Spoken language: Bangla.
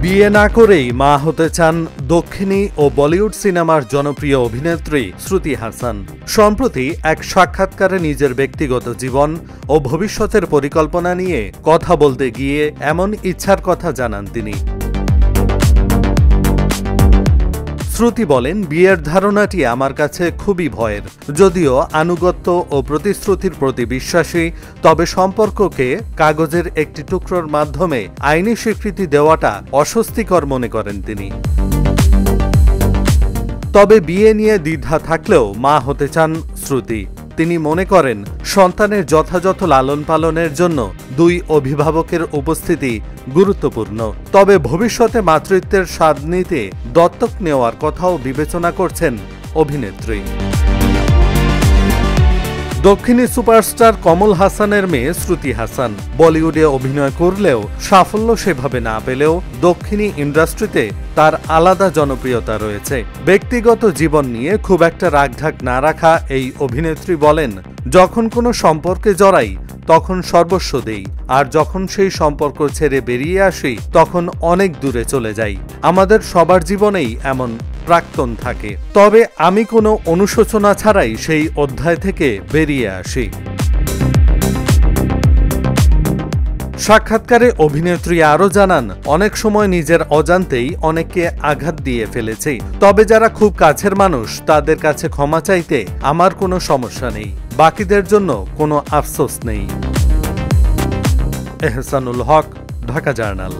বিয়ে না করেই মা হতে চান দক্ষিণী ও বলিউড সিনেমার জনপ্রিয় অভিনেত্রী শ্রুতি হাসান। সম্প্রতি এক সাক্ষাৎকারে নিজের ব্যক্তিগত জীবন ও ভবিষ্যতের পরিকল্পনা নিয়ে কথা বলতে গিয়ে এমন ইচ্ছার কথা জানান তিনি। শ্রুতি বলেন, বিয়ের ধারণাটি আমার কাছে খুবই ভয়ের। যদিও আনুগত্য ও প্রতিশ্রুতির প্রতি বিশ্বাসী, তবে সম্পর্ককে কাগজের একটি টুকরোর মাধ্যমে আইনি স্বীকৃতি দেওয়াটা অস্বস্তিকর মনে করেন তিনি। তবে বিয়ে নিয়ে দ্বিধা থাকলেও মা হতে চান শ্রুতি। তিনি মনে করেন, সন্তানের যথাযথ লালন পালনের জন্য দুই অভিভাবকের উপস্থিতি গুরুত্বপূর্ণ। তবে ভবিষ্যতে মাতৃত্বের স্বাদ নিতে দত্তক নেওয়ার কথাও বিবেচনা করছেন অভিনেত্রী। দক্ষিণী সুপারস্টার কমল হাসানের মেয়ে শ্রুতি হাসান বলিউডে অভিনয় করলেও সাফল্য সেভাবে না পেলেও দক্ষিণী ইন্ডাস্ট্রিতে তার আলাদা জনপ্রিয়তা রয়েছে। ব্যক্তিগত জীবন নিয়ে খুব একটা রাগঢাক না রাখা এই অভিনেত্রী বলেন, যখন কোনো সম্পর্কে জড়াই তখন সর্বস্ব দেই, আর যখন সেই সম্পর্ক ছেড়ে বেরিয়ে আসি তখন অনেক দূরে চলে যাই। আমাদের সবার জীবনেই এমন প্রাক্তন থাকে, তবে আমি কোনো অনুশোচনা ছাড়াই সেই অধ্যায় থেকে বেরিয়ে আসি। সাক্ষাৎকারে অভিনেত্রী আরও জানান, অনেক সময় নিজের অজান্তেই অনেককে আঘাত দিয়ে ফেলেছি, তবে যারা খুব কাছের মানুষ তাদের কাছে ক্ষমা চাইতে আমার কোনো সমস্যা নেই, বাকিদের জন্য কোনো আফসোস নেই। এহসানুল হক, ঢাকা জার্নাল।